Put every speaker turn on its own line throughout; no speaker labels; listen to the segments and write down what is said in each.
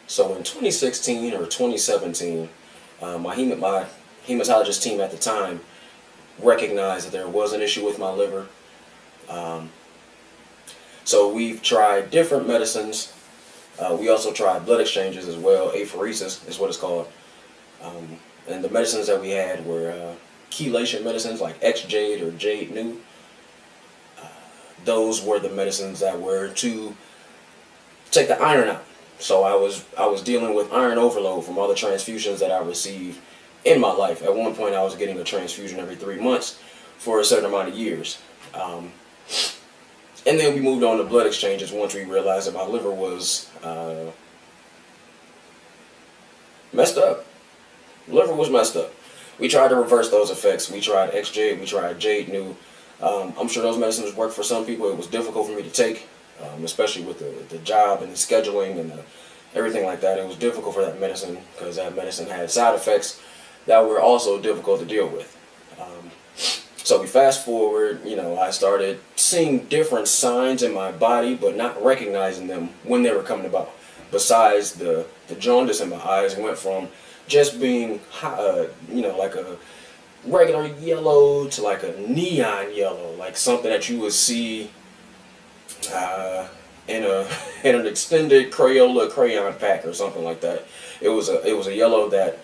So in 2016 or 2017, my hematologist team at the time recognized that there was an issue with my liver. Um, so we've tried different medicines. We also tried blood exchanges as well. Apheresis is what it's called. Um, and the medicines that we had were chelation medicines like X-Jade or Jade New. Those were the medicines that were to take the iron out. So I was dealing with iron overload from all the transfusions that I received in my life. At one point, I was getting a transfusion every 3 months for a certain amount of years. Um, and then we moved on to blood exchanges once we realized that my liver was messed up. Liver was messed up. We tried to reverse those effects. We tried XJ, we tried Jade New. I'm sure those medicines work for some people. It was difficult for me to take, especially with the job and the scheduling and everything like that. It was difficult for that medicine because that medicine had side effects that were also difficult to deal with. So we fast forward, I started seeing different signs in my body, but not recognizing them when they were coming about. Besides the jaundice in my eyes, it went from just being, like a regular yellow to like a neon yellow, like something that you would see in a in an extended Crayola crayon pack or something like that. It was a yellow that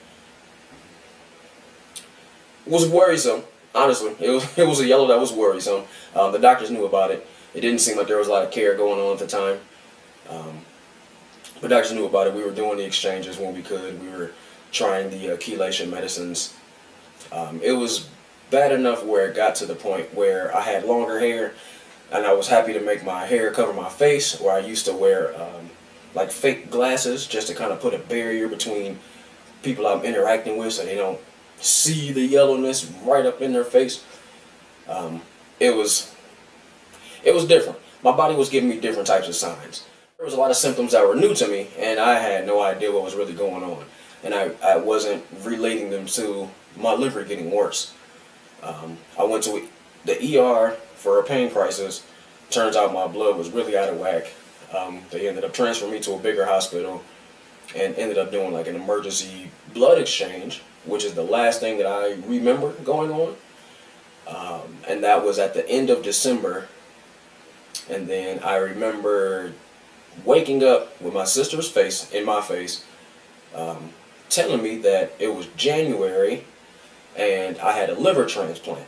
was worrisome. Honestly, it was a yellow that was worrisome. The doctors knew about it. It didn't seem like there was a lot of care going on at the time. But doctors knew about it. We were doing the exchanges when we could. We were trying the chelation medicines. It was bad enough where it got to the point where I had longer hair, and I was happy to make my hair cover my face, where I used to wear like fake glasses just to kind of put a barrier between people I'm interacting with so they don't see the yellowness right up in their face. It was different. My body was giving me different types of signs. There was a lot of symptoms that were new to me, and I had no idea what was really going on. And I wasn't relating them to my liver getting worse. I went to the ER for a pain crisis. Turns out my blood was really out of whack. They ended up transferring me to a bigger hospital and ended up doing like an emergency blood exchange, which is the last thing that I remember going on. And that was at the end of December. And then I remember waking up with my sister's face in my face, telling me that it was January and I had a liver transplant.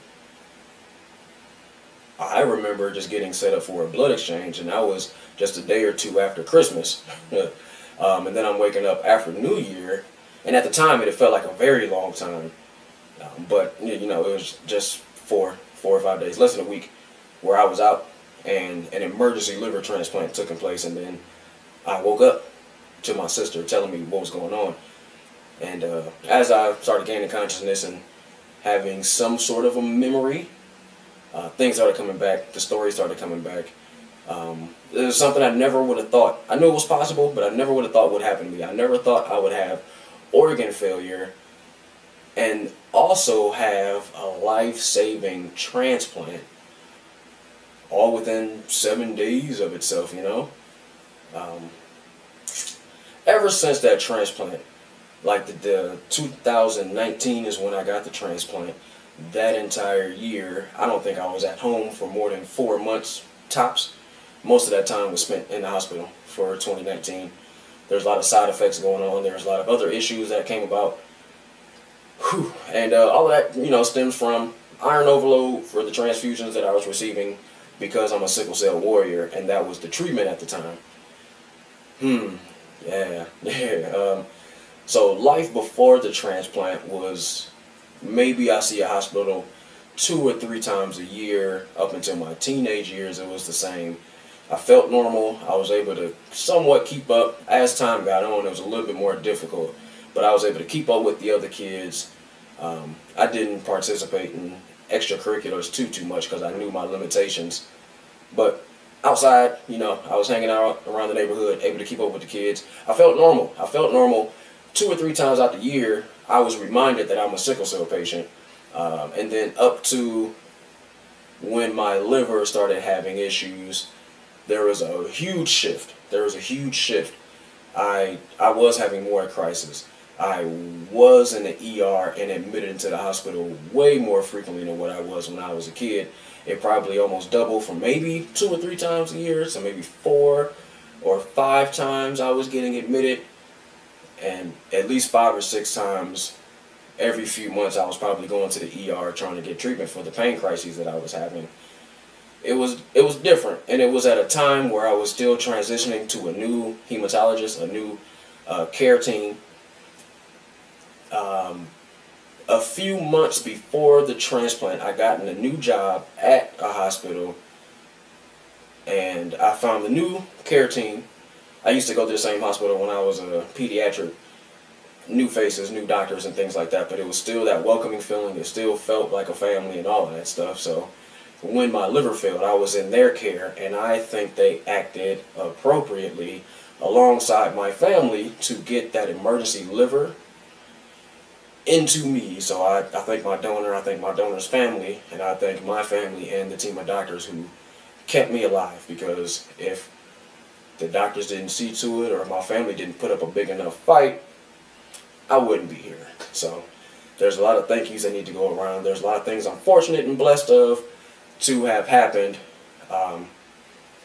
I remember just getting set up for a blood exchange, and that was just a day or two after Christmas. And then I'm waking up after New Year, and at the time it felt like a very long time. But it was just 4 or 5 days, less than a week, where I was out, and an emergency liver transplant took place, and then I woke up to my sister telling me what was going on. And as I started gaining consciousness and having some sort of a memory, things started coming back. The stories started coming back. It was something I never would have thought. I knew it was possible, but I never would have thought would happen to me. I never thought I would have organ failure and also have a life-saving transplant all within 7 days of itself, Ever since that transplant, like the 2019 is when I got the transplant. That entire year, I don't think I was at home for more than 4 months tops. Most of that time was spent in the hospital for 2019. There's a lot of side effects going on. There's a lot of other issues that came about. And all of that, stems from iron overload for the transfusions that I was receiving because I'm a sickle cell warrior, and that was the treatment at the time. Yeah. So life before the transplant was maybe I see a hospital 2 or 3 times a year. Up until my teenage years, it was the same. I felt normal. I was able to somewhat keep up. As time got on, it was a little bit more difficult, but I was able to keep up with the other kids. I didn't participate in extracurriculars too much because I knew my limitations. But outside, I was hanging out around the neighborhood, able to keep up with the kids. I felt normal. 2 or 3 times out the year, I was reminded that I'm a sickle cell patient. And then up to when my liver started having issues, there was a huge shift. I was having more crisis. I was in the ER and admitted into the hospital way more frequently than what I was when I was a kid. It probably almost doubled from maybe 2 or 3 times a year to maybe 4 or 5 times I was getting admitted, and at least 5 or 6 times every few months I was probably going to the ER trying to get treatment for the pain crises that I was having. It was different, and it was at a time where I was still transitioning to a new hematologist, a new care team. A few months before the transplant, I got in a new job at a hospital, and I found the new care team. I used to go to the same hospital when I was a pediatric. New faces, new doctors, and things like that, but it was still that welcoming feeling. It still felt like a family and all of that stuff. So when my liver failed, I was in their care, and I think they acted appropriately alongside my family to get that emergency liver into me. So I thank my donor, I thank my donor's family, and I thank my family and the team of doctors who kept me alive, because if the doctors didn't see to it, or if my family didn't put up a big enough fight, I wouldn't be here. So there's a lot of thank yous that need to go around. There's a lot of things I'm fortunate and blessed of to have happened.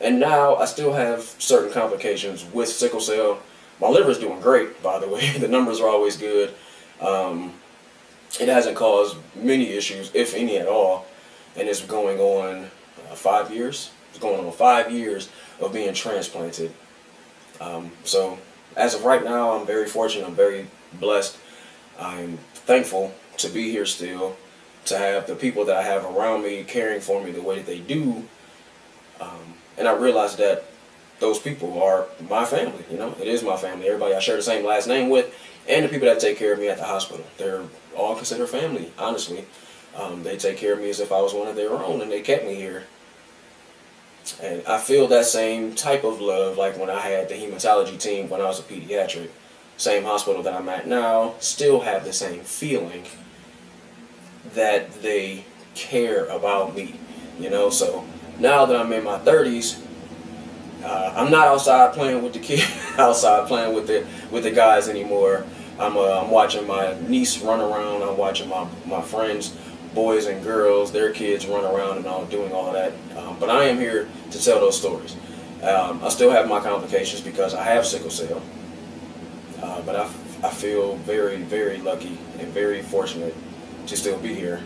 And now I still have certain complications with sickle cell. My liver's doing great, by the way. The numbers are always good. It hasn't caused many issues, if any at all. And it's going on 5 years. It's going on 5 years of being transplanted. So as of right now, I'm very fortunate. I'm very blessed. I'm thankful to be here still, to have the people that I have around me caring for me the way that they do. And I realize that those people are my family. It is my family. Everybody I share the same last name with, and the people that take care of me at the hospital. They're all considered family, honestly. They take care of me as if I was one of their own, and they kept me here. And I feel that same type of love like when I had the hematology team when I was a pediatric. Same hospital that I'm at now, still have the same feeling that they care about me. So now that I'm in my 30s, I'm not outside playing with the kids, outside playing with the guys anymore. I'm watching my niece run around. I'm watching my friends, boys and girls, their kids run around and all doing all of that. But I am here to tell those stories. I still have my complications because I have sickle cell. But I feel very, very lucky and very fortunate to still be here.